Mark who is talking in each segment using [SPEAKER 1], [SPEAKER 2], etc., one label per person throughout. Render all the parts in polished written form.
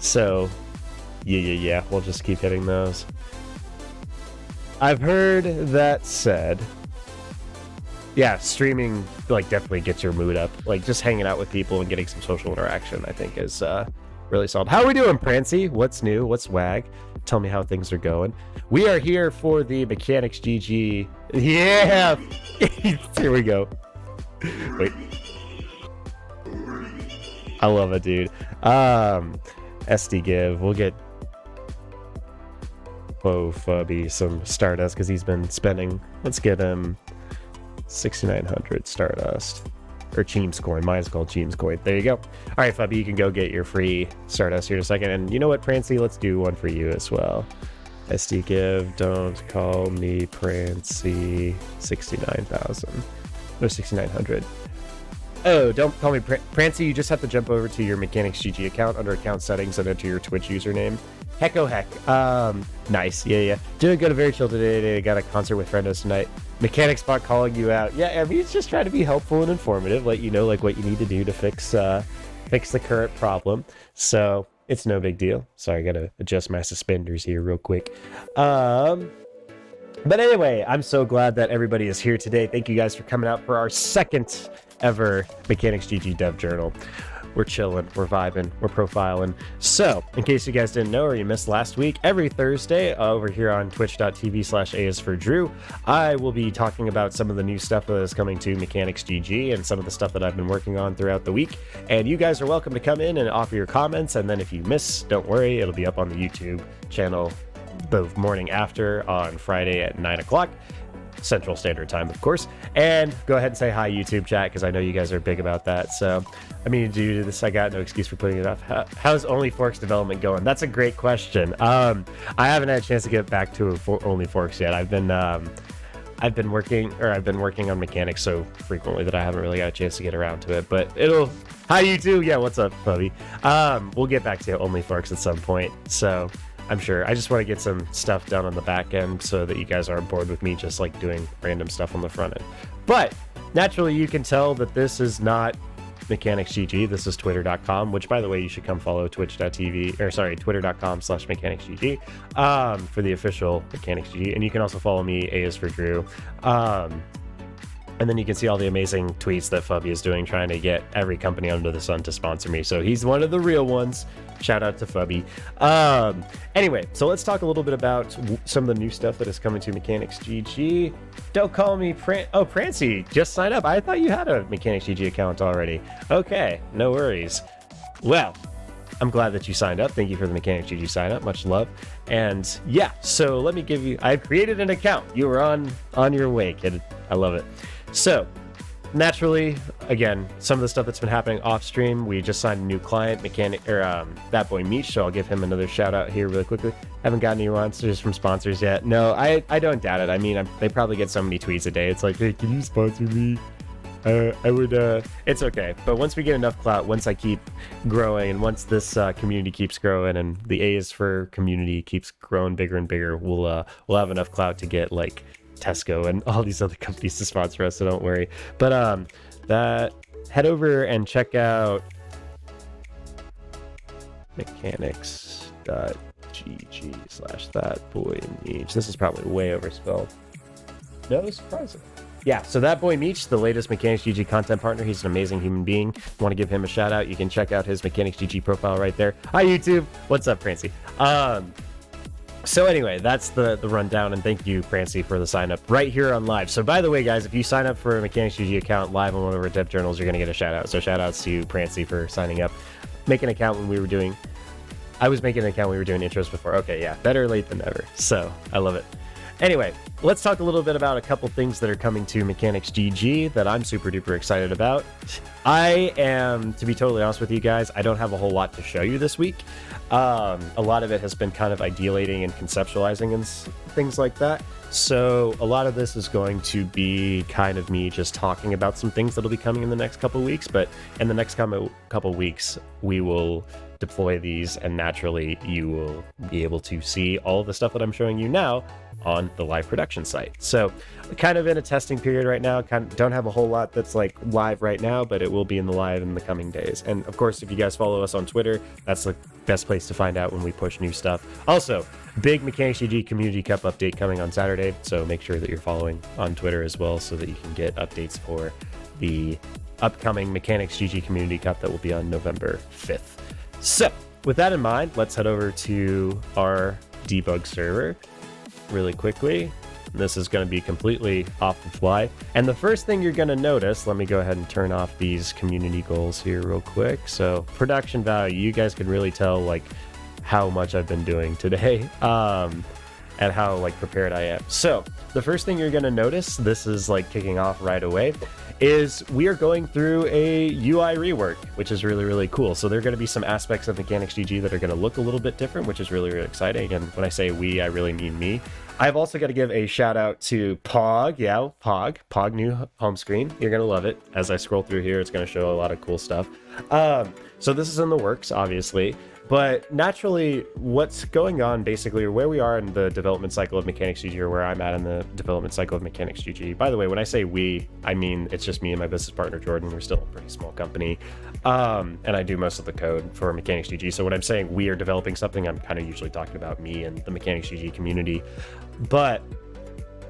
[SPEAKER 1] So, yeah, we'll just keep hitting those. I've heard that said, yeah, streaming like definitely gets your mood up. Like just hanging out with people and getting some social interaction, I think is really solid. How are we doing, Prancy? What's new? What's wag? Tell me how things are going. We are here for the Mechanics GG. Yeah, here we go. Wait, I love it, dude. SD give. We'll get Fubby some Stardust because he's been spending. Let's get him 6,900 Stardust. Or Cheems coin. Mine's called Cheems coin. There you go. All right, Fubby, you can go get your free Stardust here in a second. And you know what, Prancy? Let's do one for you as well. SD give. Don't call me Prancy. 69,000. No, 6,900. Oh, don't call me Prancy. You just have to jump over to your Mechanics GG account under account settings and enter your Twitch username. Hecko heck. Nice. Yeah. Doing good. Very chill today. Got a concert with friendos tonight. Mechanic spot calling you out. Yeah, I mean, it's just trying to be helpful and informative, let you know like what you need to do to fix the current problem. So it's no big deal. Sorry, I gotta adjust my suspenders here real quick. But anyway, I'm so glad that everybody is here today. Thank you guys for coming out for our second ever Mechanics GG Dev Journal. We're chilling, we're vibing, we're profiling. So, in case you guys didn't know or you missed last week, every Thursday over here on twitch.tv/AisForDrew, I will be talking about some of the new stuff that is coming to Mechanics GG and some of the stuff that I've been working on throughout the week. And you guys are welcome to come in and offer your comments. And then if you miss, don't worry, it'll be up on the YouTube channel the morning after on Friday at 9 o'clock. Central Standard Time, of course. And go ahead and say hi, YouTube chat, because I know you guys are big about that. So, I mean, due to this, I got no excuse for putting it up. How's OnlyForks development going? That's a great question. I haven't had a chance to get back to OnlyForks yet. I've been working on mechanics so frequently that I haven't really got a chance to get around to it. But hi, you too. Yeah, what's up, Bubby? We'll get back to OnlyForks at some point. So. I'm sure. I just want to get some stuff done on the back end so that you guys aren't bored with me just like doing random stuff on the front end. But naturally, you can tell that this is not Mechanics GG. This is twitter.com, which by the way, you should come follow twitter.com/mechanicsgg for the official Mechanics GG. And you can also follow me, A is for Drew. And then you can see all the amazing tweets that Fubby is doing, trying to get every company under the sun to sponsor me. So he's one of the real ones. Shout out to Fubby. Anyway, so let's talk a little bit about some of the new stuff that is coming to Mechanics GG. Don't call me Prancy. Just sign up. I thought you had a Mechanics GG account already. Okay, no worries. Well, I'm glad that you signed up. Thank you for the Mechanics GG sign up. Much love. And yeah, so let me give you. I created an account. You were on your way, kid. I love it. So, naturally, again, some of the stuff that's been happening off stream, we just signed a new client, That Boy Meech, so I'll give him another shout out here really quickly. Haven't gotten any answers from sponsors yet. No, I don't doubt it. I mean, they probably get so many tweets a day. It's like, hey, can you sponsor me? It's okay. But once we get enough clout, once I keep growing, and once this community keeps growing, and the A is for community keeps growing bigger and bigger, we'll have enough clout to get like Tesco and all these other companies to sponsor us, so don't worry. But head over and check out mechanics.gg/thatboymeech. This is probably way overspelled. No surprise. Yeah, so That Boy Meech, the latest Mechanics GG content partner. He's an amazing human being. Want to give him a shout out? You can check out his Mechanics GG profile right there. Hi, YouTube. What's up, Prancy? So anyway, that's the rundown, and thank you, Prancy, for the sign up right here on live. So by the way, guys, if you sign up for a Mechanics GG account live on one of our dev journals, you're going to get a shout out. So shout outs to Prancy for signing up. Make an account when we were doing... I was making an account when we were doing intros before. Okay, yeah, better late than never. So I love it. Anyway, let's talk a little bit about a couple things that are coming to Mechanics GG that I'm super duper excited about. I am, to be totally honest with you guys, I don't have a whole lot to show you this week. A lot of it has been kind of ideating and conceptualizing and things like that. So a lot of this is going to be kind of me just talking about some things that'll be coming in the next couple weeks. But in the next couple weeks, we will deploy these, and naturally you will be able to see all of the stuff that I'm showing you now on the live production site. So kind of in a testing period right now, don't have a whole lot that's like live right now, but it will be in the live in the coming days. And of course, if you guys follow us on Twitter, that's the best place to find out when we push new stuff. Also, big Mechanics GG Community Cup update coming on Saturday, so make sure that you're following on Twitter as well so that you can get updates for the upcoming Mechanics GG Community Cup that will be on November 5th. So with that in mind, let's head over to our debug server really quickly. This is going to be completely off the fly. And the first thing you're going to notice, let me go ahead and turn off these community goals here real quick. So production value, you guys can really tell like how much I've been doing today and how like prepared I am. So the first thing you're going to notice, this is like kicking off right away, is we are going through a UI rework, which is really, really cool. So there are going to be some aspects of Mechanics GG that are going to look a little bit different, which is really, really exciting. And when I say we, I really mean me. I've also got to give a shout out to Pog. Yeah, Pog new home screen. You're going to love it. As I scroll through here, it's going to show a lot of cool stuff. So this is in the works, obviously. But naturally, what's going on basically, or where we are in the development cycle of Mechanics GG, or where I'm at in the development cycle of Mechanics GG. By the way, when I say we, I mean it's just me and my business partner, Jordan. We're still a pretty small company. And I do most of the code for Mechanics GG. So when I'm saying we are developing something, I'm kind of usually talking about me and the Mechanics GG community. But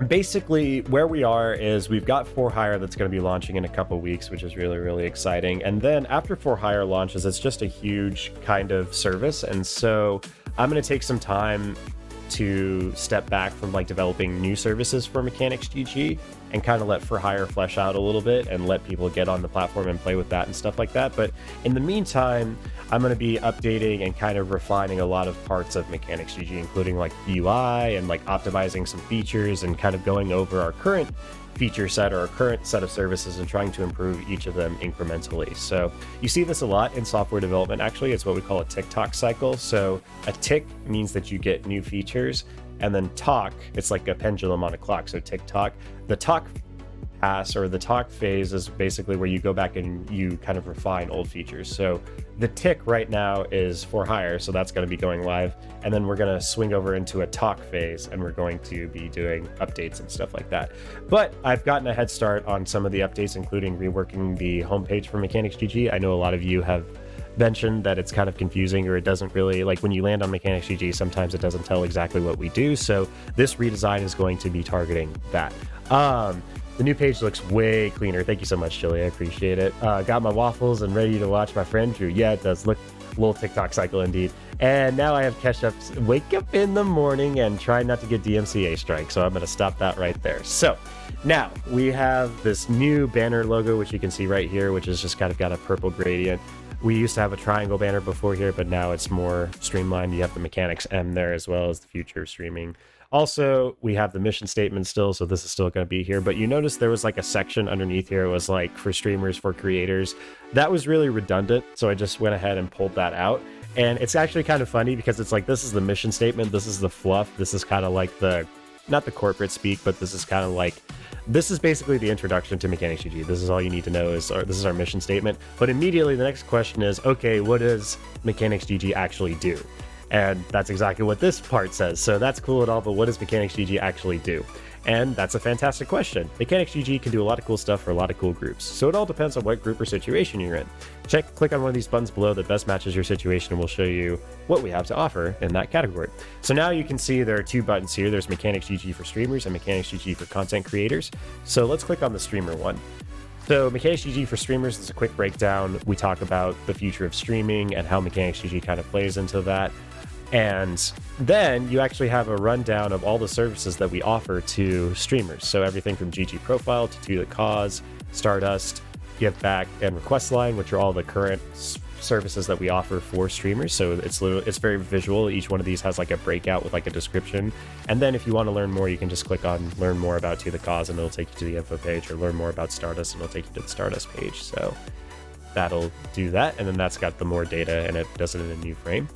[SPEAKER 1] basically where we are is we've got For Hire that's going to be launching in a couple weeks, which is really, really exciting. And then after For Hire launches, it's just a huge kind of service. And so I'm going to take some time to step back from like developing new services for Mechanics GG and kind of let For Hire flesh out a little bit and let people get on the platform and play with that and stuff like that. But in the meantime, I'm going to be updating and kind of refining a lot of parts of Mechanics GG, including like UI and like optimizing some features and kind of going over our current feature set or our current set of services and trying to improve each of them incrementally. So you see this a lot in software development. Actually, it's what we call a tick-tock cycle. So a tick means that you get new features, and then tock, it's like a pendulum on a clock. So tick-tock, the tock pass or the talk phase is basically where you go back and you kind of refine old features. So the tick right now is For Hire, so that's going to be going live, and then we're going to swing over into a talk phase and we're going to be doing updates and stuff like that. But I've gotten a head start on some of the updates, including reworking the homepage for Mechanics GG. I know a lot of you have mentioned that it's kind of confusing, or it doesn't really, like when you land on Mechanics GG, sometimes it doesn't tell exactly what we do. So this redesign is going to be targeting that. The new page looks way cleaner. Thank you so much, Chili. I appreciate it. Got my waffles and ready to watch my friend Drew. Yeah, it does look a little TikTok cycle indeed. And now I have Keshups wake up in the morning and try not to get DMCA strike. So I'm going to stop that right there. So now we have this new banner logo, which you can see right here, which is just kind of got a purple gradient. We used to have a triangle banner before here, but now it's more streamlined. You have the Mechanics M there as well as the future of streaming. Also, we have the mission statement still, so this is still going to be here. But you notice there was like a section underneath here. It was like for streamers, for creators. That was really redundant, so I just went ahead and pulled that out. And it's actually kind of funny because it's like, this is the mission statement. This is the fluff. This is kind of like the, not the corporate speak, but this is kind of like, this is basically the introduction to Mechanics GG. This is all you need to know is, or this is our mission statement. But immediately the next question is, okay, what does Mechanics GG actually do? And that's exactly what this part says. So that's cool and all, but what does Mechanics GG actually do? And that's a fantastic question. Mechanics GG can do a lot of cool stuff for a lot of cool groups. So it all depends on what group or situation you're in. Click on one of these buttons below that best matches your situation, and we'll show you what we have to offer in that category. So now you can see there are two buttons here. There's Mechanics GG for streamers and Mechanics GG for content creators. So let's click on the streamer one. So Mechanics GG for streamers is a quick breakdown. We talk about the future of streaming and how Mechanics GG kind of plays into that. And then you actually have a rundown of all the services that we offer to streamers. So everything from GG Profile to the Cause, StarDust, Give Back, and Request Line, which are all the current services that we offer for streamers. So it's very visual. Each one of these has like a breakout with like a description. And then if you want to learn more, you can just click on Learn More about To The Cause, and it'll take you to the info page, or Learn More about StarDust, and it'll take you to the StarDust page. So that'll do that. And then that's got the more data, and it does it in a new frame.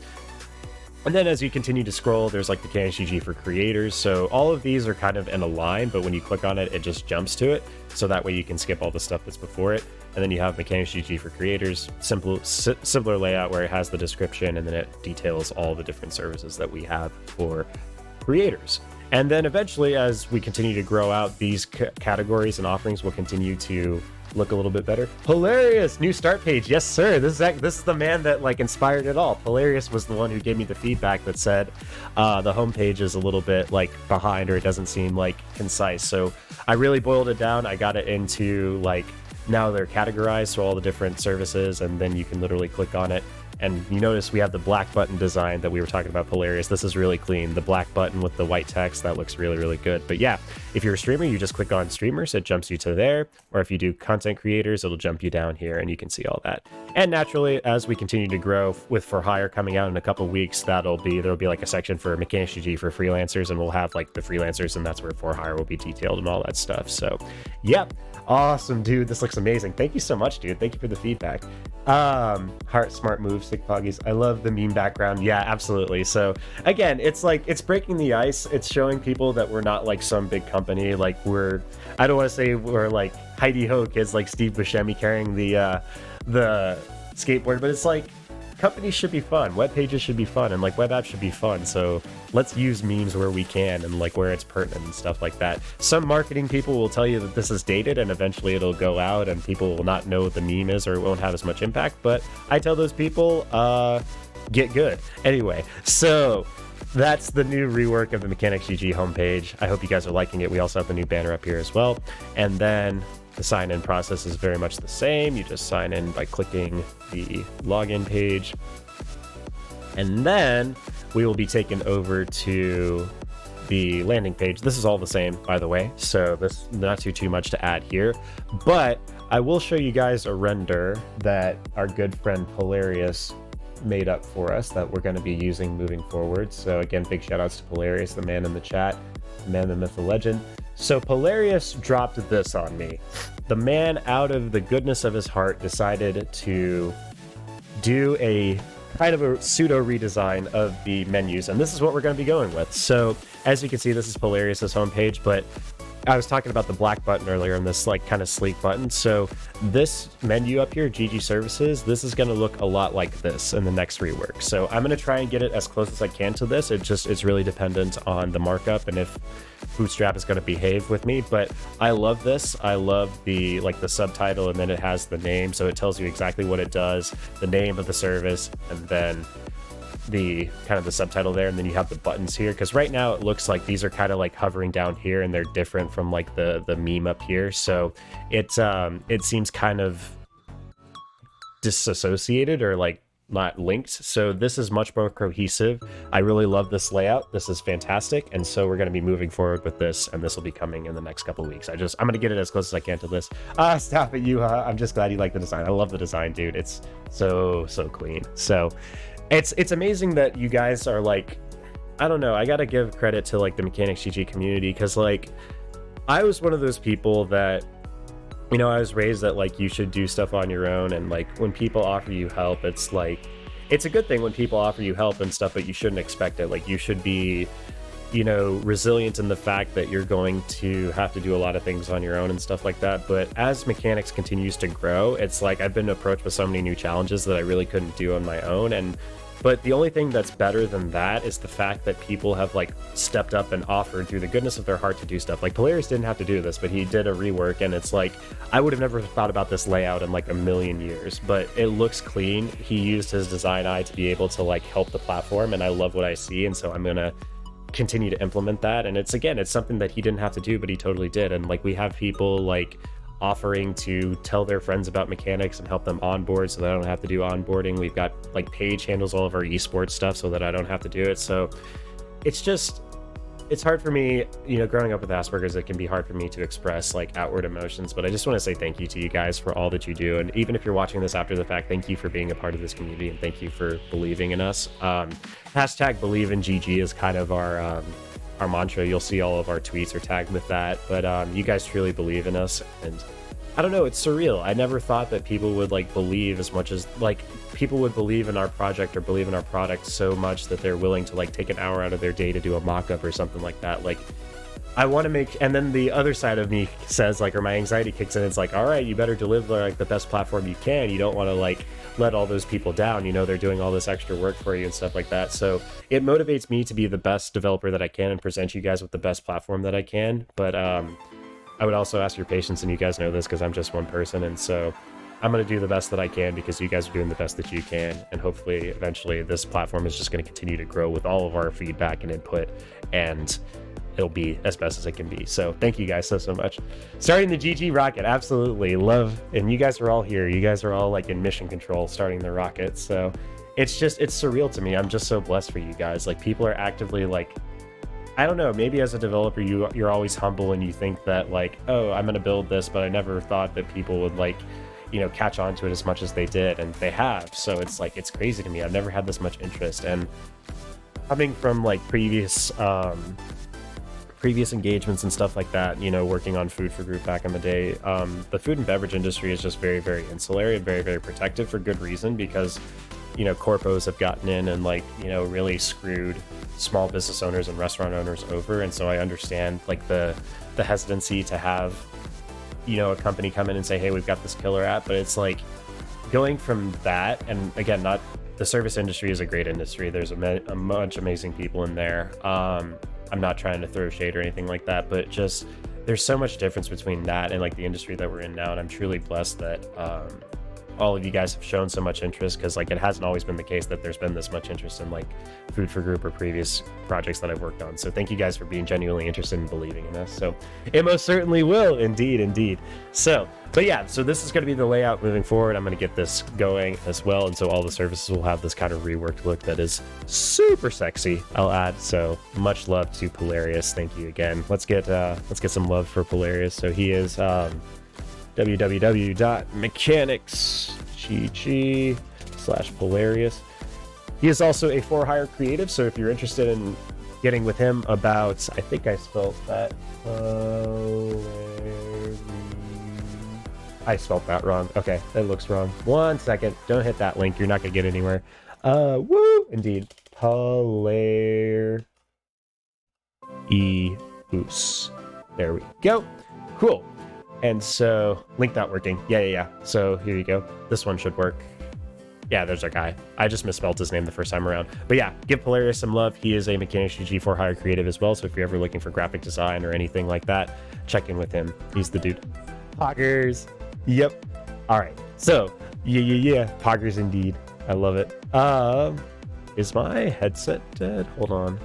[SPEAKER 1] And then as you continue to scroll, there's like the Mechanics GG for creators. So all of these are kind of in a line, but when you click on it, it just jumps to it. So that way you can skip all the stuff that's before it. And then you have Mechanics GG for creators, simpler layout where it has the description and then it details all the different services that we have for creators. And then eventually, as we continue to grow out, these categories and offerings will continue to look a little bit better. Hilarious new start page. Yes, sir. This is the man that like inspired it all. Hilarious was the one who gave me the feedback that said the homepage is a little bit like behind, or it doesn't seem like concise. So I really boiled it down. I got it into like, now they're categorized, so all the different services, and then you can literally click on it. And you notice we have the black button design that we were talking about, Hilarious. This is really clean. The black button with the white text, that looks really, really good. But yeah, if you're a streamer, you just click on streamers, it jumps you to there. Or if you do content creators, it'll jump you down here and you can see all that. And naturally, as we continue to grow with For Hire coming out in a couple weeks, there'll be like a section for Mechanics GG for freelancers, and we'll have like the freelancers, and that's where For Hire will be detailed and all that stuff. So yep. Awesome, dude. This looks amazing. Thank you so much, dude. Thank you for the feedback. Heart smart move, sick poggies. I love the meme background. Yeah, absolutely. So again, it's like, it's breaking the ice. It's showing people that we're not like some big company. Like I don't want to say we're like Heidi Ho kids like Steve Buscemi carrying the skateboard, but it's like, companies should be fun, web pages should be fun, and like web apps should be fun. So let's use memes where we can and like where it's pertinent and stuff like that. Some marketing people will tell you that this is dated and eventually it'll go out and people will not know what the meme is, or it won't have as much impact. But I tell those people, get good. Anyway, so that's the new rework of the Mechanics GG homepage. I hope you guys are liking it. We also have the new banner up here as well. And then the sign-in process is very much the same. You just sign in by clicking the login page. And then we will be taken over to the landing page. This is all the same, by the way, so this not too much to add here. But I will show you guys a render that our good friend Hilarious made up for us that we're going to be using moving forward. So again, big shout outs to Hilarious, the man in the chat, the man, the myth, the legend. So Hilarious dropped this on me. The man, out of the goodness of his heart, decided to do a kind of a pseudo redesign of the menus, and this is what we're going to be going with. So as you can see, this is Hilarious's homepage, but I was talking about the black button earlier and this like kind of sleek button. So this menu up here, GG Services, this is going to look a lot like this in the next rework. So I'm going to try and get it as close as I can to this. It's really dependent on the markup and if Bootstrap is going to behave with me. But I love this. I love the subtitle, and then it has the name, so it tells you exactly what it does, the name of the service, and then the kind of the subtitle there, and then you have the buttons here, because right now it looks like these are kind of like hovering down here and they're different from like the meme up here. So it seems kind of disassociated or like not linked. So this is much more cohesive. I really love this layout. This is fantastic. And so we're going to be moving forward with this, and this will be coming in the next couple of weeks. I'm going to get it as close as I can to this. Stop it, you. I'm just glad you like the design. I love the design, dude. It's so clean. So it's amazing that you guys are like, I don't know, I gotta give credit to like the Mechanics GG community, because like I was one of those people that, you know, I was raised that like you should do stuff on your own, and like when people offer you help, it's like, it's a good thing when people offer you help and stuff, but you shouldn't expect it. Like you should be, you know, resilient in the fact that you're going to have to do a lot of things on your own and stuff like that. But as Mechanics continues to grow, it's like I've been approached with so many new challenges that I really couldn't do on my own. But the only thing that's better than that is the fact that people have like stepped up and offered through the goodness of their heart to do stuff. Like Hilarious didn't have to do this, but he did a rework, and it's like, I would have never thought about this layout in like a million years, but it looks clean. He used his design eye to be able to like help the platform, and I love what I see. And so I'm going to continue to implement that. And it's something that he didn't have to do, but he totally did. And like we have people like offering to tell their friends about Mechanics and help them onboard so that I don't have to do onboarding. We've got like Paige handles all of our esports stuff so that I don't have to do it. So it's hard for me, you know, growing up with Asperger's, it can be hard for me to express like outward emotions, but I just want to say thank you to you guys for all that you do. And even if you're watching this after the fact, thank you for being a part of this community, and thank you for believing in us. Hashtag believe in GG is kind of our mantra. You'll see all of our tweets are tagged with that, but you guys truly believe in us, and I don't know, it's surreal. I never thought that people would like believe as much as like people would believe in our project or believe in our product so much that they're willing to like take an hour out of their day to do a mock-up or something like that. Like I want to make, and then the other side of me says like, or my anxiety kicks in. It's like, all right, you better deliver like the best platform you can. You don't want to like let all those people down. You know, they're doing all this extra work for you and stuff like that. So it motivates me to be the best developer that I can and present you guys with the best platform that I can. But I would also ask your patience, and you guys know this because I'm just one person. And so I'm going to do the best that I can because you guys are doing the best that you can. And hopefully eventually this platform is just going to continue to grow with all of our feedback and input, and it'll be as best as it can be. So thank you guys so much. Starting the GG rocket, absolutely love. And you guys are all here. You guys are all like in mission control starting the rocket. So it's surreal to me. I'm just so blessed for you guys. Like, people are actively like, I don't know, maybe as a developer, you're always humble and you think that like, oh, I'm going to build this, but I never thought that people would like, you know, catch on to it as much as they did, and they have. So it's like, it's crazy to me. I've never had this much interest. And coming from like previous engagements and stuff like that, you know, working on Food for Group back in the day, the food and beverage industry is just very, very insular and very, very protected for good reason, because, you know, corpos have gotten in and like, you know, really screwed small business owners and restaurant owners over. And so I understand like the hesitancy to have, you know, a company come in and say, hey, we've got this killer app. But it's like going from that, and again, not the service industry is a great industry. There's a bunch of amazing people in there. I'm not trying to throw shade or anything like that, but just there's so much difference between that and like the industry that we're in now. And I'm truly blessed that all of you guys have shown so much interest, because like it hasn't always been the case that there's been this much interest in like Food for Group or previous projects that I've worked on. So thank you guys for being genuinely interested and believing in us. So it most certainly will, indeed. So, but yeah, so this is going to be the layout moving forward. I'm going to get this going as well, and so all the services will have this kind of reworked look that is super sexy, I'll add. So much love to Polarius. Thank you again. Let's get some love for Polarius. So he is www.mechanicsgg/Polarius. He is also a for-hire creative, so if you're interested in getting with him about, I think I spelled that, I spelled that wrong. Okay, that looks wrong. 1 second, don't hit that link, you're not gonna get anywhere. Woo, indeed. Polarius. There we go. Cool. And so, link not working. Yeah. So here you go. This one should work. Yeah, there's our guy. I just misspelled his name the first time around. But yeah, give Polarius some love. He is a Mechanics GG for hire creative as well. So if you're ever looking for graphic design or anything like that, check in with him. He's the dude. Poggers. Yep. All right. So yeah. Poggers indeed. I love it. Is my headset dead? Hold on.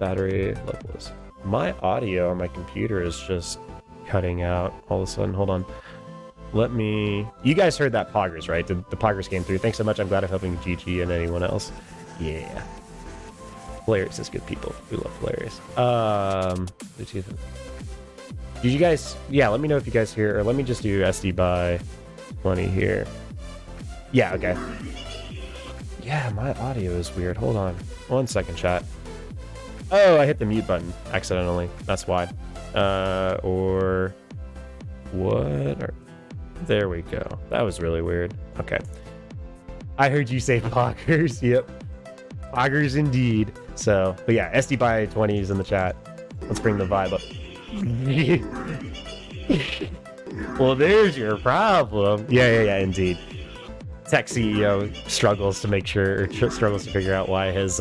[SPEAKER 1] Battery levels. My audio on my computer is just cutting out all of a sudden. Hold on. You guys heard that Poggers, right? The Poggers came through. Thanks so much. I'm glad I'm helping GG and anyone else. Yeah. Polarius is good people. We love Polarius. Did you guys, yeah, let me know if you guys hear, or let me just do SD by 20 here. Yeah, okay. Yeah, my audio is weird. Hold on. 1 second, chat. Oh, I hit the mute button accidentally. That's why. Or what? There we go. That was really weird. Okay. I heard you say Poggers. Yep. Poggers indeed. So, but yeah, SD by 20 is in the chat. Let's bring the vibe up. Well, there's your problem. Yeah, indeed. Tech CEO struggles to make sure, or struggles to figure out why his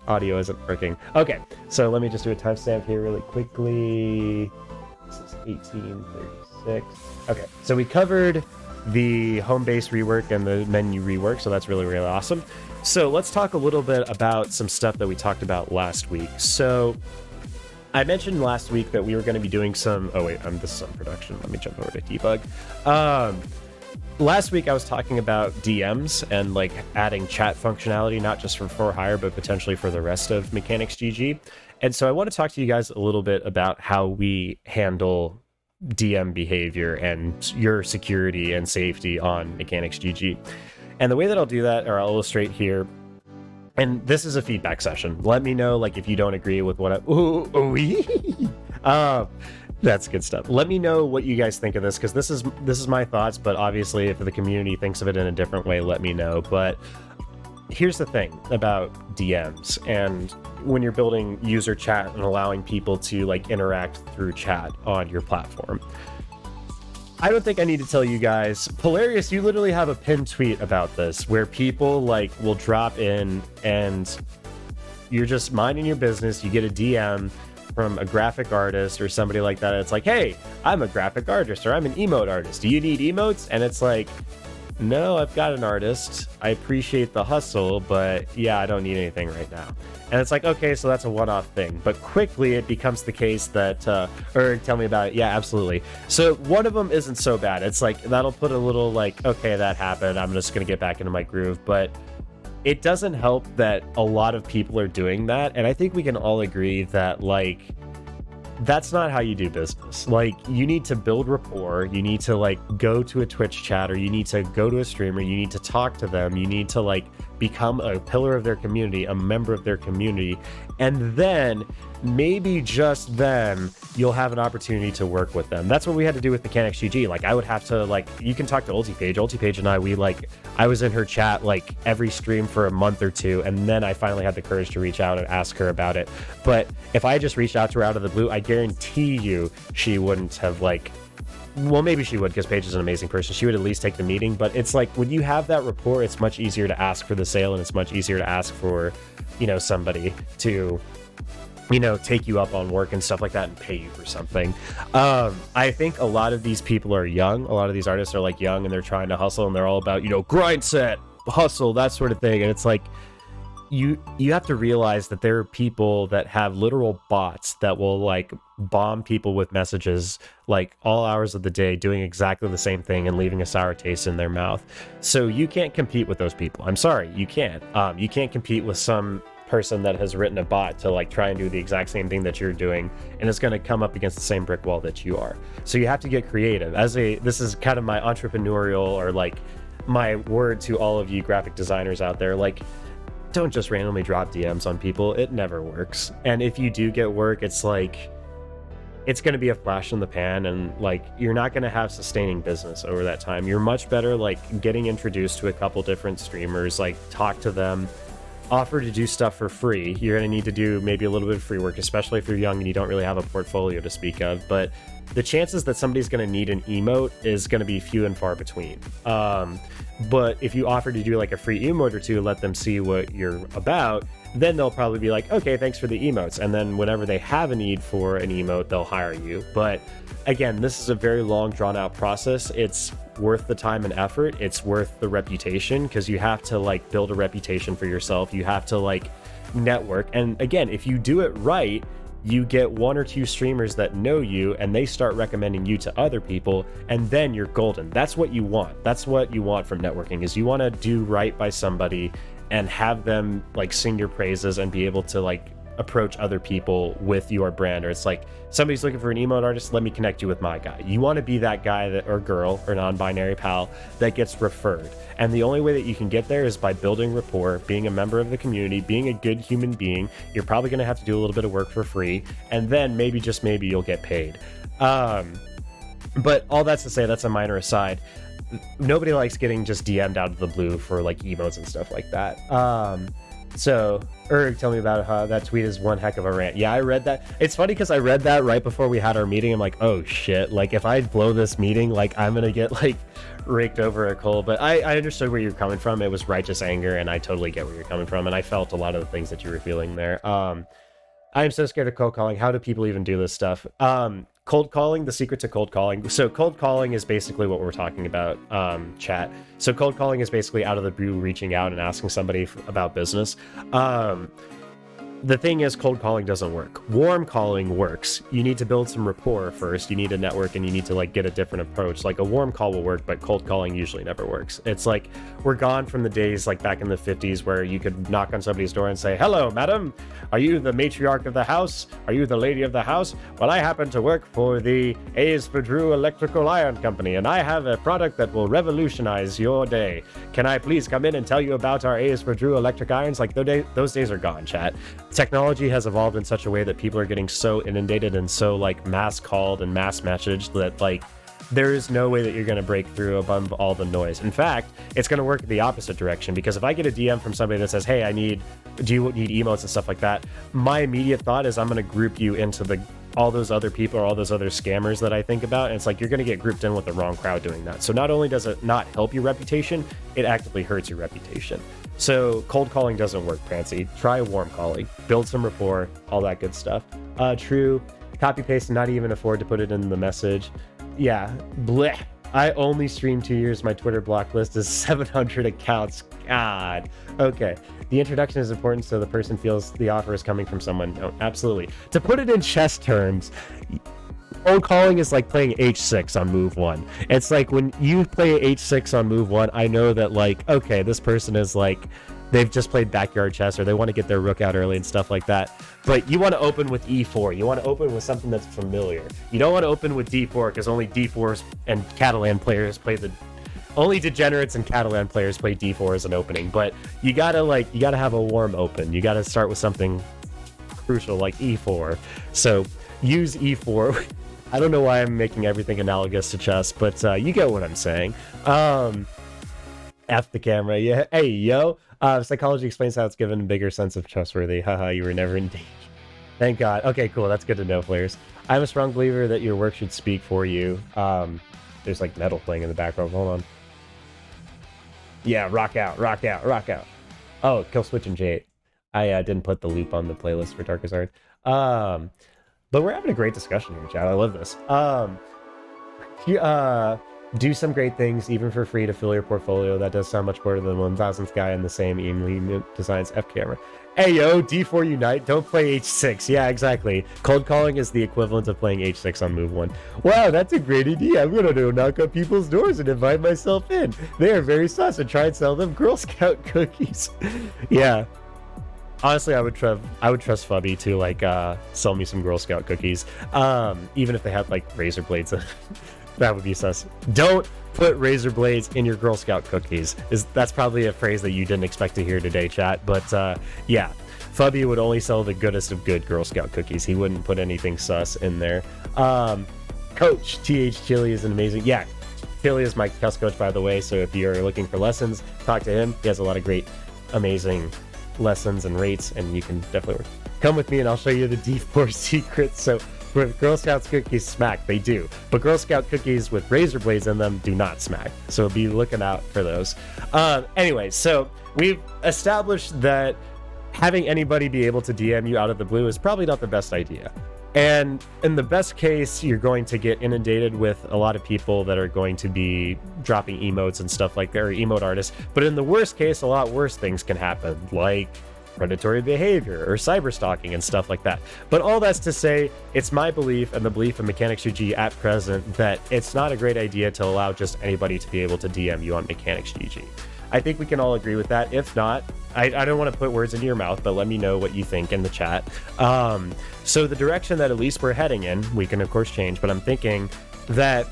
[SPEAKER 1] audio isn't working. Okay, so let me just do a timestamp here really quickly. This is 1836. Okay, so we covered the home base rework and the menu rework, so that's really, really awesome. So let's talk a little bit about some stuff that we talked about last week. So I mentioned last week that we were going to be doing some... Oh, wait, this is on production. Let me jump over to debug. Last week, I was talking about DMs and like adding chat functionality, not just for hire, but potentially for the rest of Mechanics GG. And so I want to talk to you guys a little bit about how we handle DM behavior and your security and safety on Mechanics GG. And the way that I'll do that, or I'll illustrate here, and this is a feedback session. Let me know, like, if you don't agree with what that's good stuff. Let me know what you guys think of this, because this is my thoughts, but obviously if the community thinks of it in a different way, let me know. But here's the thing about DMs, and when you're building user chat and allowing people to like interact through chat on your platform. I don't think I need to tell you guys, Polarius, you literally have a pinned tweet about this where people like will drop in and you're just minding your business, you get a DM from a graphic artist or somebody like that. It's like, hey, I'm a graphic artist or I'm an emote artist. Do you need emotes? And it's like, no, I've got an artist. I appreciate the hustle, but yeah, I don't need anything right now. And it's like, okay, so that's a one-off thing. But quickly it becomes the case that, or tell me about it. Yeah, absolutely. So one of them isn't so bad. It's like, that'll put a little like, okay, that happened. I'm just going to get back into my groove. But it doesn't help that a lot of people are doing that. And I think we can all agree that like, that's not how you do business. Like, you need to build rapport. You need to like go to a Twitch chat, or you need to go to a streamer. You need to talk to them. You need to like become a pillar of their community, a member of their community. And then maybe just then you'll have an opportunity to work with them. That's what we had to do with Mechanics GG. Like, I would have to like, you can talk to Ultipage and I was in her chat like every stream for a month or two, and then I finally had the courage to reach out and ask her about it. But if I just reached out to her out of the blue, I guarantee you she wouldn't have like, well, maybe she would, because Paige is an amazing person. She would at least take the meeting. But it's like, when you have that rapport, it's much easier to ask for the sale, and it's much easier to ask for, you know, somebody to, you know, take you up on work and stuff like that and pay you for something. I think a lot of these people are young. A lot of these artists are like young, and they're trying to hustle, and they're all about, you know, grind set, hustle, that sort of thing. And it's like, you have to realize that there are people that have literal bots that will like bomb people with messages like all hours of the day, doing exactly the same thing and leaving a sour taste in their mouth. So you can't compete with those people. I'm sorry, you can't. You can't compete with some person that has written a bot to like try and do the exact same thing that you're doing, and it's going to come up against the same brick wall that you are. So you have to get creative. This is kind of my entrepreneurial, or like my word to all of you graphic designers out there, like, don't just randomly drop DMs on people. It never works. And if you do get work, it's like, it's going to be a flash in the pan, and like, you're not going to have sustaining business over that time. You're much better like getting introduced to a couple different streamers, like talk to them, offer to do stuff for free. You're going to need to do maybe a little bit of free work, especially if you're young and you don't really have a portfolio to speak of. But the chances that somebody's going to need an emote is going to be few and far between. But if you offer to do like a free emote or two, let them see what you're about, then they'll probably be like, okay, thanks for the emotes. And then whenever they have a need for an emote, they'll hire you. But again, this is a very long, drawn out process. It's worth the time and effort. It's worth the reputation, because you have to like build a reputation for yourself. You have to like network. And again, if you do it right, you get one or two streamers that know you, and they start recommending you to other people, and then you're golden. That's what you want. That's what you want from networking, is you want to do right by somebody and have them like sing your praises and be able to like approach other people with your brand. Or it's like, somebody's looking for an emote artist, let me connect you with my guy. You want to be that guy that, or girl, or non-binary pal that gets referred. And the only way that you can get there is by building rapport, being a member of the community, being a good human being. You're probably going to have to do a little bit of work for free, and then maybe, just maybe, you'll get paid. But all that's to say, that's a minor aside. Nobody likes getting just DM'd out of the blue for like emotes and stuff like that. So Erg, tell me about how that tweet is one heck of a rant. Yeah, I read that. It's funny because I read that right before we had our meeting. I'm like, oh shit, like if I blow this meeting, like I'm gonna get like raked over a coal. But I understood where you're coming from. It was righteous anger, and I totally get where you're coming from, and I felt a lot of the things that you were feeling there. I am so scared of cold calling. How do people even do this stuff? Cold calling, the secret to cold calling. So cold calling is basically what we're talking about, chat. So cold calling is basically out of the blue reaching out and asking somebody about business. The thing is, cold calling doesn't work. Warm calling works. You need to build some rapport first. You need a network, and you need to like get a different approach. Like a warm call will work, but cold calling usually never works. It's like, we're gone from the days like back in the 50s where you could knock on somebody's door and say, hello, madam, are you the matriarch of the house? Are you the lady of the house? Well, I happen to work for the A's for Drew Electrical Iron Company, and I have a product that will revolutionize your day. Can I please come in and tell you about our A's for Drew electric irons? Like those days are gone, chat. Technology has evolved in such a way that people are getting so inundated and so like mass called and mass messaged that like there is no way that you're going to break through above all the noise. In fact, it's going to work the opposite direction, because if I get a DM from somebody that says, hey, do you need emotes and stuff like that, my immediate thought is I'm going to group you into all those other people or all those other scammers that I think about. And it's like, you're going to get grouped in with the wrong crowd doing that. So not only does it not help your reputation, it actively hurts your reputation. So cold calling doesn't work, Prancy. Try warm calling, build some rapport, all that good stuff. True. Copy paste and not even afford to put it in the message. Yeah. Bleh. I only stream 2 years. My Twitter block list is 700 accounts. God. Okay. The introduction is important so the person feels the offer is coming from someone. No, absolutely. To put it in chess terms, cold calling is like playing h6 on move 1. It's like when you play h6 on move 1, I know that, like, okay, this person is like, they've just played backyard chess, or they want to get their rook out early and stuff like that. But you want to open with e4. You want to open with something that's familiar. You don't want to open with d4, because only d4s and Catalan players play only degenerates and Catalan players play d4 as an opening. But you gotta have a warm open. You gotta start with something crucial like e4. So use e4. I don't know why I'm making everything analogous to chess, but you get what I'm saying. F the camera. Yeah. Hey, yo. Psychology explains how it's given a bigger sense of trustworthy. Haha, you were never in danger. Thank God. Okay, cool. That's good to know, players. I'm a strong believer that your work should speak for you. There's like metal playing in the background. Hold on. Yeah, rock out, rock out, rock out. Oh, kill switch and J8. I didn't put the loop on the playlist for Darkest Art. But we're having a great discussion here, chat. I love this. Do some great things, even for free, to fill your portfolio. That does sound much better than 1000th guy in the same Eamly Designs F camera. Hey, yo, D4 Unite, don't play H6. Yeah, exactly. Cold calling is the equivalent of playing H6 on move 1. Wow, that's a great idea. I'm gonna go knock on people's doors and invite myself in. They are very sus, and try and sell them Girl Scout cookies. Yeah. Honestly, I would trust Fubby to, like, sell me some Girl Scout cookies. Even if they had, like, razor blades. That would be sus. Don't put razor blades in your Girl Scout cookies. That's probably a phrase that you didn't expect to hear today, chat. But yeah, Fubby would only sell the goodest of good Girl Scout cookies. He wouldn't put anything sus in there. Coach TH Chili is an amazing. Yeah, Chili is my chess coach, by the way. So if you're looking for lessons, talk to him. He has a lot of great, amazing lessons and rates, and you can definitely come with me and I'll show you the D4 secrets. So with Girl Scouts cookies smack, they do, but Girl Scout cookies with razor blades in them do not smack, so be looking out for those. Anyway, so we've established that having anybody be able to DM you out of the blue is probably not the best idea, and in the best case you're going to get inundated with a lot of people that are going to be dropping emotes and stuff like that, or emote artists. But in the worst case, a lot worse things can happen, like predatory behavior or cyber stalking and stuff like that. But all that's to say, it's my belief and the belief of Mechanics GG at present that it's not a great idea to allow just anybody to be able to DM you on Mechanics GG. I think we can all agree with that. If not, I don't want to put words into your mouth, but let me know what you think in the chat. So the direction that at least we're heading in, we can of course change, but I'm thinking that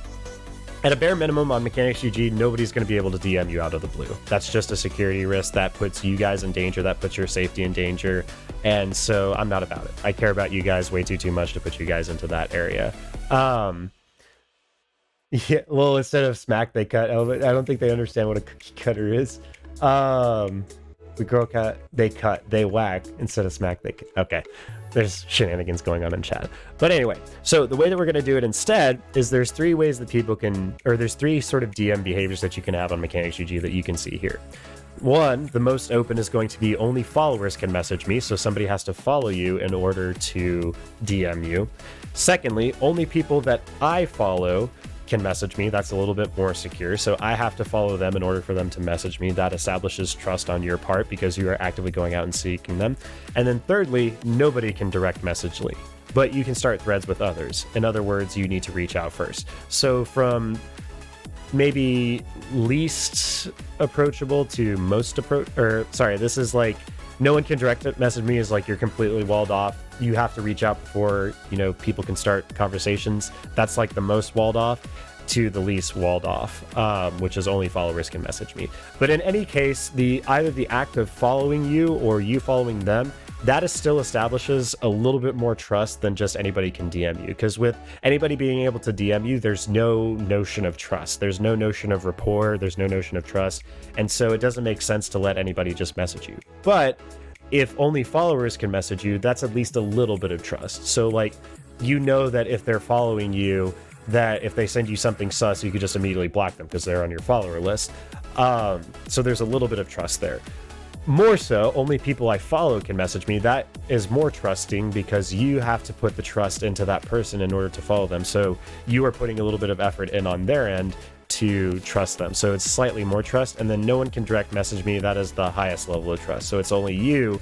[SPEAKER 1] at a bare minimum on Mechanics GG, nobody's going to be able to DM you out of the blue. That's just a security risk. That puts you guys in danger. That puts your safety in danger. And so I'm not about it. I care about you guys way too much to put you guys into that area. Yeah, well, instead of smack, they cut. I don't think they understand what a cookie cutter is. The girl cut, they cut, they whack. Instead of smack, they cut. Okay. There's shenanigans going on in chat. But anyway, so the way that we're going to do it instead is there's three ways that people can, or there's three sort of DM behaviors that you can have on Mechanics GG that you can see here. One, the most open is going to be only followers can message me, so somebody has to follow you in order to DM you. Secondly, only people that I follow can message me. That's a little bit more secure, so I have to follow them in order for them to message me. That establishes trust on your part because you are actively going out and seeking them. And then thirdly, nobody can direct message Lee, but you can start threads with others. In other words, you need to reach out first. So from maybe least approachable to most this is like no one can direct message me is like you're completely walled off. You have to reach out before, people can start conversations. That's like the most walled off to the least walled off, which is only followers can message me. But in any case, either the act of following you or you following them that is still establishes a little bit more trust than just anybody can DM you. Because with anybody being able to DM you, there's no notion of trust. There's no notion of rapport. There's no notion of trust. And so it doesn't make sense to let anybody just message you. But if only followers can message you, that's at least a little bit of trust. So like, you know that if they're following you, that if they send you something sus, you could just immediately block them because they're on your follower list. So there's a little bit of trust there. More so, only people I follow can message me. That is more trusting because you have to put the trust into that person in order to follow them. So you are putting a little bit of effort in on their end to trust them. So it's slightly more trust. And then no one can direct message me. That is the highest level of trust. So it's only you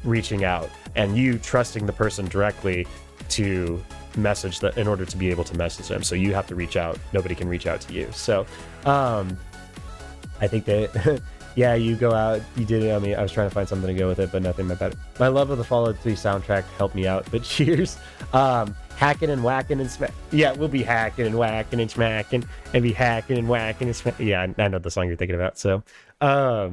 [SPEAKER 1] reaching out and you trusting the person directly to message that in order to be able to message them. So you have to reach out. Nobody can reach out to you. So I think that yeah, you go out, you did it. I mean, I was trying to find something to go with it, but nothing better. My love of the Fallout 3 soundtrack helped me out, but cheers. Hacking and whacking and smack. Yeah, we'll be hacking and whacking and smacking and be hacking and whacking and smacking. Yeah, I know the song you're thinking about. So I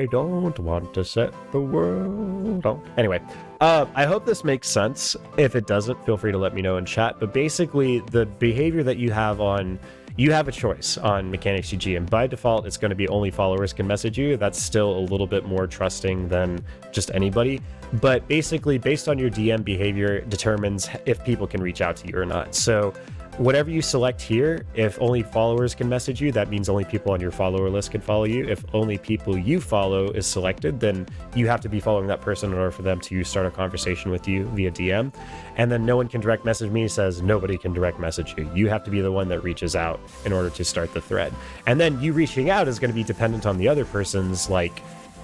[SPEAKER 1] don't want to set the world on. Anyway, I hope this makes sense. If it doesn't, feel free to let me know in chat. But basically, the behavior that you have on, you have a choice on Mechanics GG, and by default, it's going to be only followers can message you. That's still a little bit more trusting than just anybody. But basically, based on your DM behavior, determines if people can reach out to you or not. So whatever you select here, if only followers can message you, that means only people on your follower list can follow you. If only people you follow is selected, then you have to be following that person in order for them to start a conversation with you via DM. And then no one can direct message me says nobody can direct message you. You have to be the one that reaches out in order to start the thread. And then you reaching out is going to be dependent on the other person's, like,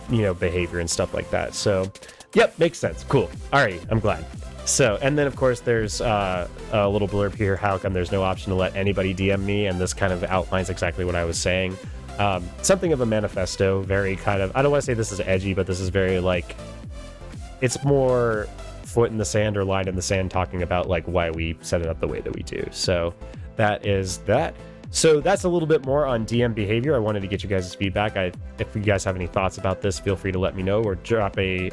[SPEAKER 1] you know, behavior and stuff like that. So, yep, makes sense. Cool. All right, I'm glad. So, and then of course there's a little blurb here, how come there's no option to let anybody DM me, and this kind of outlines exactly what I was saying. Something of a manifesto, very kind of, I don't want to say this is edgy, but this is very like, it's more foot in the sand or line in the sand, talking about like why we set it up the way that we do. So that is that. So that's a little bit more on DM behavior. I wanted to get you guys' feedback. If you guys have any thoughts about this, feel free to let me know, or drop a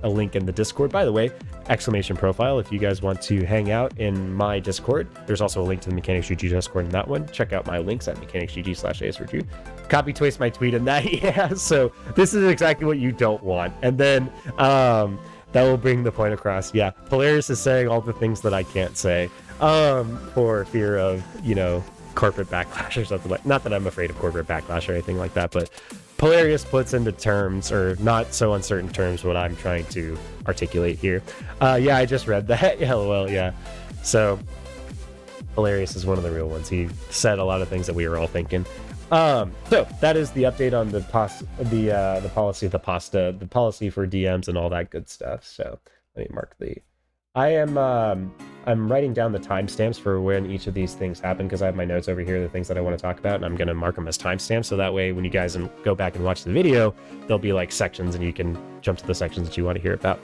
[SPEAKER 1] link in the Discord. By the way, exclamation profile if you guys want to hang out in my Discord. There's also a link to the Mechanics GG Discord in that one. Check out my links at mechanicsgg/AS4G. Copy paste my tweet in that. Yeah, so this is exactly what you don't want. And then that will bring the point across. Yeah, Polarius is saying all the things that I can't say for fear of, you know, corporate backlash or something like. Not that I'm afraid of corporate backlash or anything like that, but Polarius puts into terms, or not so uncertain terms, what I'm trying to articulate here. Yeah, I just read that. Yeah, LOL, yeah. So Polarius is one of the real ones. He said a lot of things that we were all thinking. So that is the update on the policy for DMs and all that good stuff. So let me mark the. I'm writing down the timestamps for when each of these things happen, because I have my notes over here, the things that I want to talk about, and I'm going to mark them as timestamps, so that way when you guys go back and watch the video, there'll be like sections and you can jump to the sections that you want to hear about.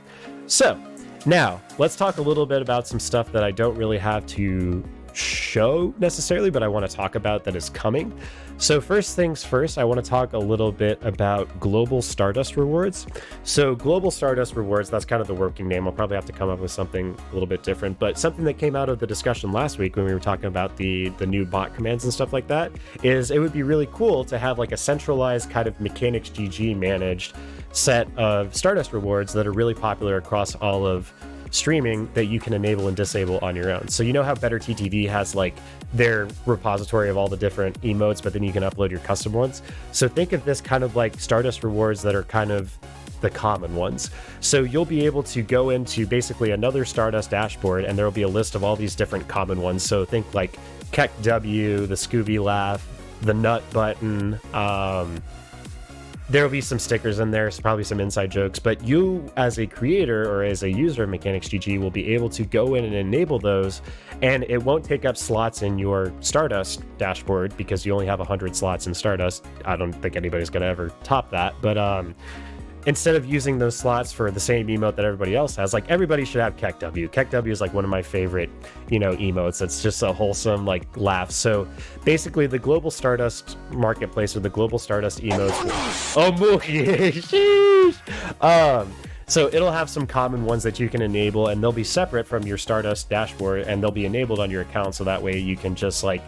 [SPEAKER 1] So now let's talk a little bit about some stuff that I don't really have to show necessarily, but I want to talk about that is coming. So first things first, I want to talk a little bit about Glboal StarDust rewards. So Glboal StarDust rewards, that's kind of the working name. I'll probably have to come up with something a little bit different, but something that came out of the discussion last week when we were talking about the new bot commands and stuff like that, is it would be really cool to have like a centralized kind of Mechanics GG managed set of StarDust rewards that are really popular across all of streaming that you can enable and disable on your own. So you know how Better TTV has like their repository of all the different emotes, but then you can upload your custom ones. So think of this kind of like StarDust rewards that are kind of the common ones. So you'll be able to go into basically another StarDust dashboard, and there will be a list of all these different common ones. So think like Keck W, the Scooby Laugh, the Nut Button, there'll be some stickers in there, so probably some inside jokes, but you as a creator or as a user of Mechanics GG will be able to go in and enable those, and it won't take up slots in your StarDust dashboard because you only have 100 slots in StarDust. I don't think anybody's going to ever top that, but instead of using those slots for the same emote that everybody else has, like everybody should have Keck W. Keck W is like one of my favorite, you know, emotes. It's just a wholesome like laugh. So basically the Glboal StarDust marketplace, or the Glboal StarDust emotes. Oh, Mookie! So it'll have some common ones that you can enable, and they'll be separate from your StarDust dashboard, and they'll be enabled on your account, so that way you can just like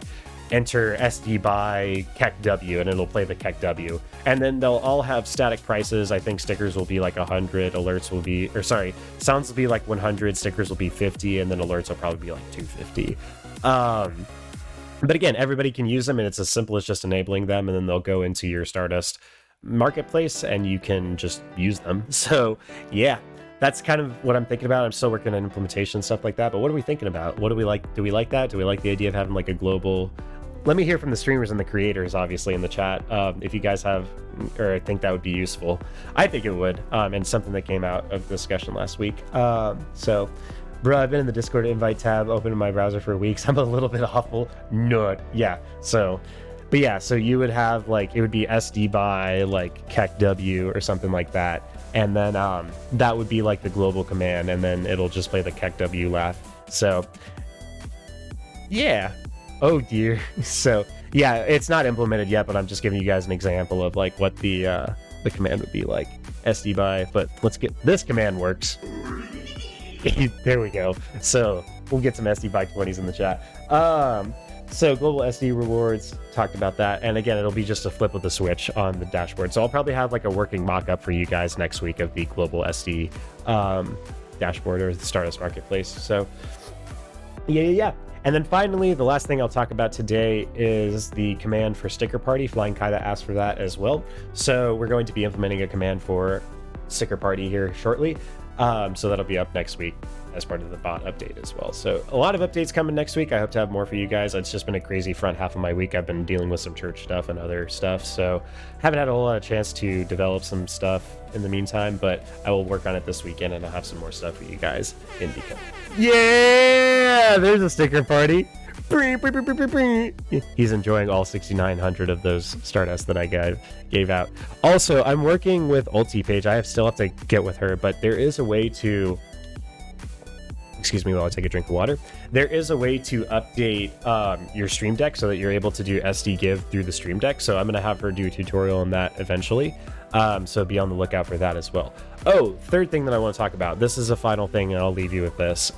[SPEAKER 1] enter SD by KEKW and it'll play the KEKW. And then they'll all have static prices. I think stickers will be like 100, alerts will be, or sorry, sounds will be like 100, stickers will be 50, and then alerts will probably be like 250. But again, everybody can use them, and it's as simple as just enabling them, and then they'll go into your StarDust marketplace and you can just use them. So yeah, that's kind of what I'm thinking about. I'm still working on implementation, stuff like that, but what are we thinking about? What do we like? Do we like that? Do we like the idea of having like a global... Let me hear from the streamers and the creators, obviously, in the chat, if you guys have, or think that would be useful. I think it would, and something that came out of the discussion last week. So, bro, I've been in the Discord invite tab, open in my browser for weeks. I'm a little bit awful. Nerd. Yeah, so... But yeah, so you would have, like, it would be SD by, like, KEKW or something like that. And then that would be, like, the global command, and then it'll just play the KEKW laugh. So, yeah. Oh, dear. So, yeah, it's not implemented yet, but I'm just giving you guys an example of, like, what the command would be like. SD by, but let's get... This command works. There we go. So, we'll get some SD by 20s in the chat. So global SD rewards, talked about that, and again, it'll be just a flip of the switch on the dashboard. So I'll probably have like a working mock-up for you guys next week of the global SD dashboard or the StarDust marketplace. So yeah. And then finally, the last thing I'll talk about today is the command for Sticker Party. Flying Kaida asked for that as well. So we're going to be implementing a command for Sticker Party here shortly. So that'll be up next week as part of the bot update as well. So a lot of updates coming next week. I hope to have more for you guys. It's just been a crazy front half of my week. I've been dealing with some church stuff and other stuff, so haven't had a whole lot of chance to develop some stuff in the meantime, but I will work on it this weekend, and I'll have some more stuff for you guys in the coming. Yeah, there's a Sticker Party. He's enjoying all 6,900 of those StarDust that I gave out. Also, I'm working with UltiPage. I still have to get with her, but there is a way to... Excuse me while I take a drink of water. There is a way to update your Stream Deck so that you're able to do SD Give through the Stream Deck. So I'm going to have her do a tutorial on that eventually. So be on the lookout for that as well. Oh, third thing that I want to talk about. This is a final thing, and I'll leave you with this.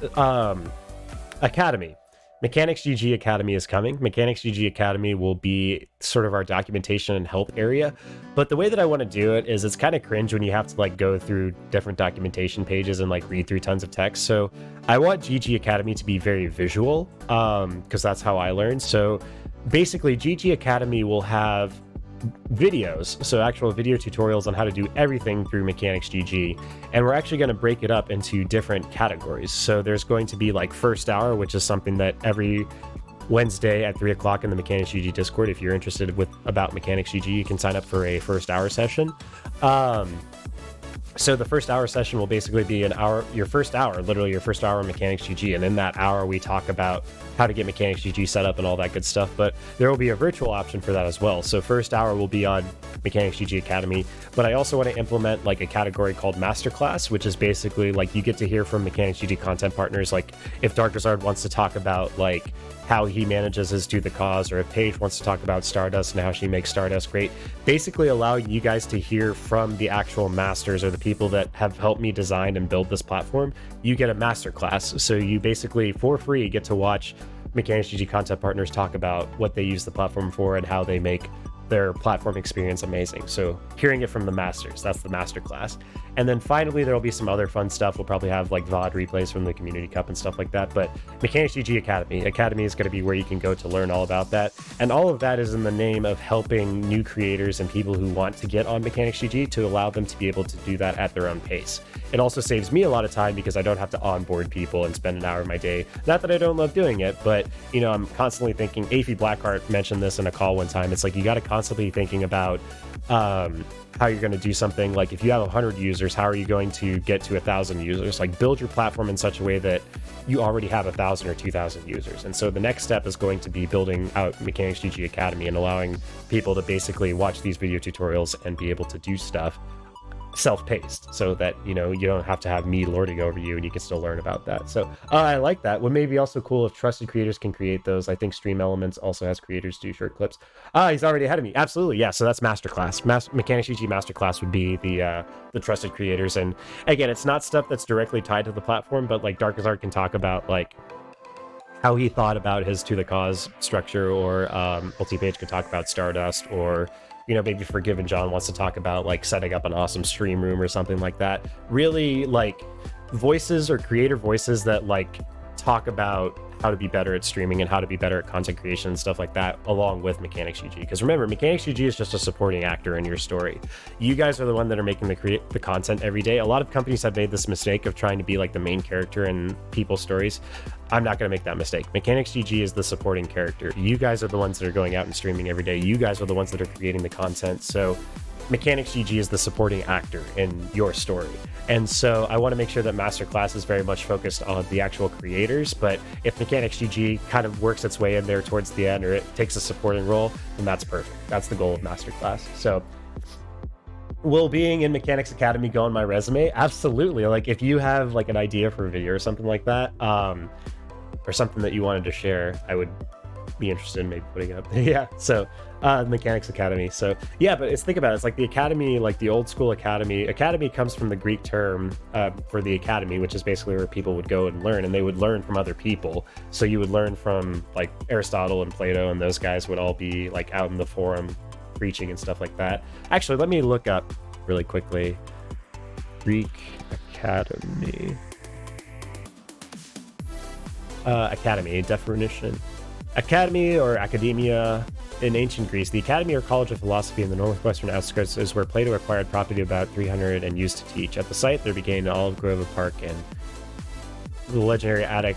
[SPEAKER 1] Academy. Mechanics GG Academy is coming. Mechanics GG Academy will be sort of our documentation and help area. But the way that I want to do it is it's kind of cringe when you have to like go through different documentation pages and like read through tons of text. So I want GG Academy to be very visual because that's how I learned. So basically GG Academy will have videos, so actual video tutorials on how to do everything through Mechanics GG, and we're actually going to break it up into different categories. So there's going to be like first hour, which is something that every Wednesday at 3 o'clock in the Mechanics GG Discord, if you're interested about Mechanics GG, you can sign up for a first hour session. So the first hour session will basically be your first hour in Mechanics GG, and in that hour we talk about how to get Mechanics GG set up and all that good stuff, but there will be a virtual option for that as well. So first hour will be on Mechanics GG Academy, but I also want to implement like a category called Masterclass, which is basically like you get to hear from Mechanics GG content partners, like if Darkazard wants to talk about like how he manages his Do the Cause, or if Paige wants to talk about StarDust and how she makes StarDust great, basically allowing you guys to hear from the actual masters or the people that have helped me design and build this platform. You get a masterclass, so you basically for free get to watch Mechanics GG content partners talk about what they use the platform for and how they make their platform experience amazing. So hearing it from the masters, that's the masterclass. And then finally, there'll be some other fun stuff. We'll probably have like VOD replays from the Community Cup and stuff like that. But Mechanics GG Academy. Academy is going to be where you can go to learn all about that. And all of that is in the name of helping new creators and people who want to get on Mechanics GG to allow them to be able to do that at their own pace. It also saves me a lot of time because I don't have to onboard people and spend an hour of my day. Not that I don't love doing it, but you know, I'm constantly thinking, Aphie Blackheart mentioned this in a call one time. It's like you got to constantly thinking about how you're going to do something. Like if you have 100 users, how are you going to get to 1,000 users? Like build your platform in such a way that you already have 1,000 or 2,000 users. And so the next step is going to be building out Mechanics GG Academy and allowing people to basically watch these video tutorials and be able to do stuff self-paced, so that you don't have to have me lording over you, and you can still learn about that. So I like that. What may be also cool if trusted creators can create those. I think Stream Elements also has creators do short clips. He's already ahead of me. Absolutely, yeah. So that's masterclass. Mechanics GG masterclass would be the trusted creators. And again, it's not stuff that's directly tied to the platform, but like Darkazard can talk about like how he thought about his To The Cause structure, or Multi-Page could talk about Stardust, or maybe Forgiven John wants to talk about like setting up an awesome stream room or something like that. Really like voices or creator voices that like talk about how to be better at streaming and how to be better at content creation and stuff like that, along with Mechanics GG. Because remember, Mechanics GG is just a supporting actor in your story. You guys are the one that are making the content every day. A lot of companies have made this mistake of trying to be like the main character in people's stories. I'm not going to make that mistake. Mechanics GG is the supporting character. You guys are the ones that are going out and streaming every day. You guys are the ones that are creating the content. So Mechanics GG is the supporting actor in your story. And so I want to make sure that Masterclass is very much focused on the actual creators, but if Mechanics GG kind of works its way in there towards the end, or it takes a supporting role, then that's perfect. That's the goal of Masterclass. So will being in Mechanics Academy go on my resume? Absolutely. Like if you have like an idea for a video or something like that, or something that you wanted to share, I would be interested in maybe putting it up. Yeah. So Mechanics Academy. So yeah, but think about it. It's like the academy, like the old school academy. Academy comes from the Greek term for the academy, which is basically where people would go and learn, and they would learn from other people. So you would learn from like Aristotle and Plato, and those guys would all be like out in the forum preaching and stuff like that. Actually, let me look up really quickly. Greek Academy. Academy definition. Academy or academia in ancient Greece. The academy or college of philosophy in the northwestern outskirts is where Plato acquired property about 300 and used to teach. At the site, there began an olive grove, a park, and the legendary Attic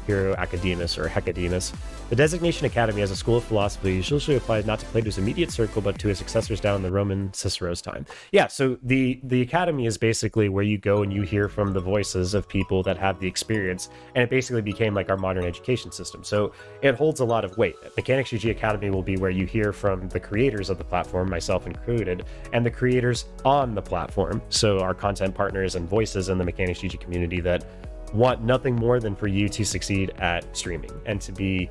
[SPEAKER 1] hero Academus or Hecademus. The designation academy as a school of philosophy is usually applied not to Plato's immediate circle, but to his successors down the Roman Cicero's time. Yeah, so the academy is basically where you go and you hear from the voices of people that have the experience, and it basically became like our modern education system. So it holds a lot of weight. Mechanics GG Academy will be where you hear from the creators of the platform, myself included, and the creators on the platform. So our content partners and voices in the Mechanics GG community that want nothing more than for you to succeed at streaming and to be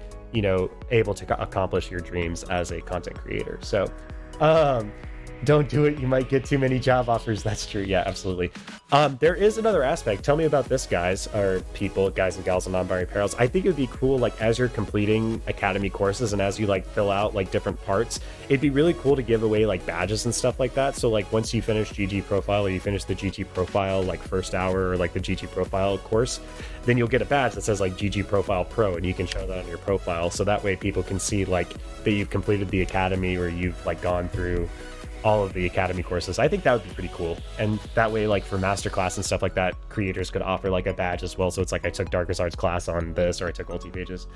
[SPEAKER 1] able to accomplish your dreams as a content creator. So don't do it, you might get too many job offers. That's true. Yeah, absolutely. There is another aspect. Tell me about this, guys, or people, guys and gals, and non-binary parallels. I think it would be cool, like as you're completing academy courses and as you like fill out like different parts, it'd be really cool to give away like badges and stuff like that. So like once you finish GG profile, or you finish the GG profile like first hour, or like the GG profile course, then you'll get a badge that says like GG profile pro, and you can show that on your profile. So that way people can see like that you've completed the academy, or you've like gone through all of the academy courses. I think that would be pretty cool. And that way, like for masterclass and stuff like that, creators could offer like a badge as well. So it's like I took Darkazard's class on this, or I took Multi-Pages.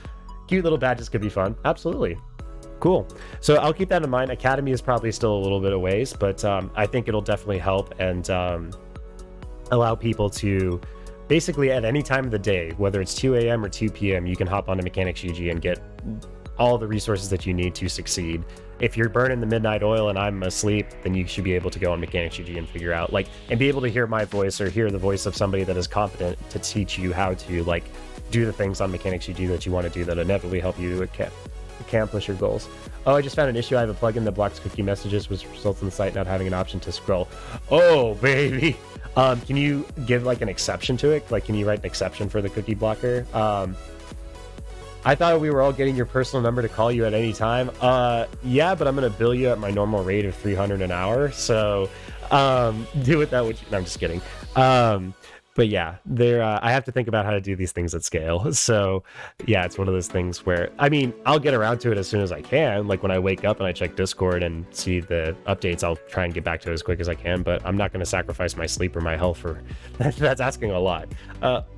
[SPEAKER 1] Cute little badges could be fun. Absolutely. Cool. So I'll keep that in mind. Academy is probably still a little bit of ways, but I think it'll definitely help and allow people to basically at any time of the day, whether it's 2 a.m. or 2 p.m., you can hop onto Mechanics GG and get all the resources that you need to succeed. If you're burning the midnight oil and I'm asleep, then you should be able to go on Mechanics GG and figure out and be able to hear my voice or hear the voice of somebody that is competent to teach you how to do the things on Mechanics GG that you want to do that inevitably help you accomplish your goals. Oh, I just found an issue. I have a plugin that blocks cookie messages, which results in the site not having an option to scroll. Oh, baby. Can you give an exception to it? Can you write an exception for the cookie blocker? I thought we were all getting your personal number to call you at any time. Yeah, but I'm going to bill you at my normal rate of $300 an hour. So do with that what you... No, I'm just kidding. But yeah, I have to think about how to do these things at scale. So yeah, it's one of those things where, I'll get around to it as soon as I can. Like when I wake up and I check Discord and see the updates, I'll try and get back to it as quick as I can, but I'm not going to sacrifice my sleep or my health for that's asking a lot.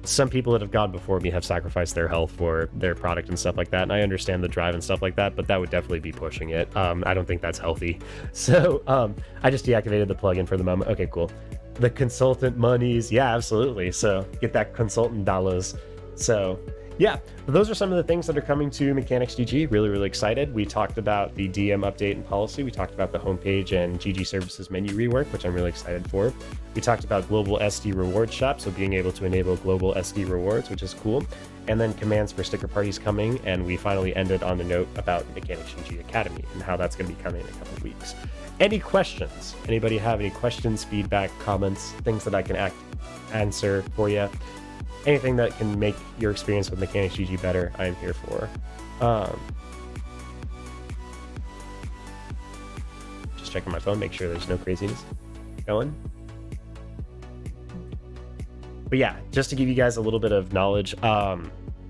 [SPEAKER 1] Some people that have gone before me have sacrificed their health for their product and stuff like that. And I understand the drive and stuff like that, but that would definitely be pushing it. I don't think that's healthy. So I just deactivated the plugin for the moment. Okay, cool. The consultant monies, yeah, absolutely. So get that consultant dollars. So yeah, those are some of the things that are coming to Mechanics GG. Really, really excited. We talked about the DM update and policy. We talked about the homepage and GG services menu rework, which I'm really excited for. We talked about Glboal SD reward shop, so being able to enable Glboal SD rewards, which is cool. And then commands for sticker parties coming. And we finally ended on a note about Mechanics GG Academy and how that's going to be coming in a couple of weeks. Any questions? Anybody have any questions, feedback, comments, things that I can answer for you? Anything that can make your experience with Mechanics GG better, I am here for. Just checking my phone, make sure there's no craziness going. But yeah, just to give you guys a little bit of knowledge,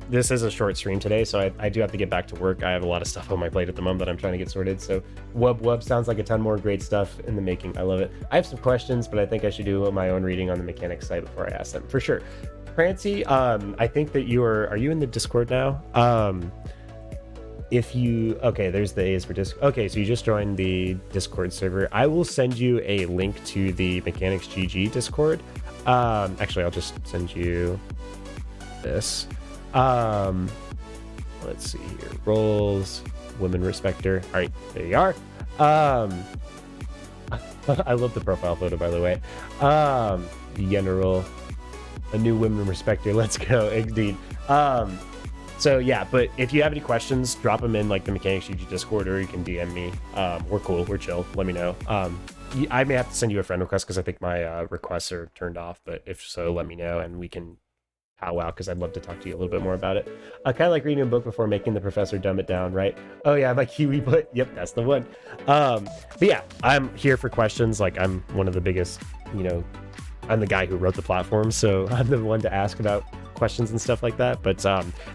[SPEAKER 1] this is a short stream today, so I do have to get back to work. I have a lot of stuff on my plate at the moment that I'm trying to get sorted. So Wub sounds like a ton more great stuff in the making. I love it. I have some questions, but I think I should do my own reading on the Mechanics site before I ask them, for sure. Prancy, I think that are you in the Discord now? Okay, there's the A's for Discord. Okay, so you just joined the Discord server. I will send you a link to the Mechanics GG Discord. Actually, I'll just send you this. Let's see here. Roles, women respecter. All right, there you are. I love the profile photo, by the way. General. A new women respecter. Let's go. Indeed. So yeah, but if you have any questions, drop them in like the Mechanics GG Discord, or you can DM me. We're cool. We're chill. Let me know. I may have to send you a friend request because I think my requests are turned off, but if so, let me know and we can powwow, because I'd love to talk to you a little bit more about it. Kind of like reading a book before making the professor dumb it down, right? Oh yeah, my Kiwi book. Yep, that's the one. But yeah, I'm here for questions. Like, I'm one of the biggest, I'm the guy who wrote the platform, so I'm the one to ask about questions and stuff like that. But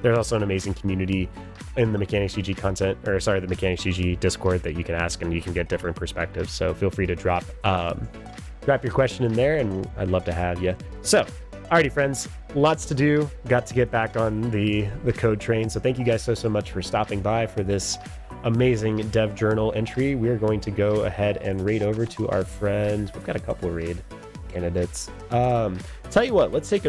[SPEAKER 1] there's also an amazing community in the Mechanics GG the Mechanics GG Discord that you can ask, and you can get different perspectives. So feel free to drop your question in there, and I'd love to have you. So, alrighty, friends, lots to do. Got to get back on the code train. So thank you guys so much for stopping by for this amazing dev journal entry. We're going to go ahead and raid over to our friends. We've got a couple of raid candidates. Tell you what, let's take it over.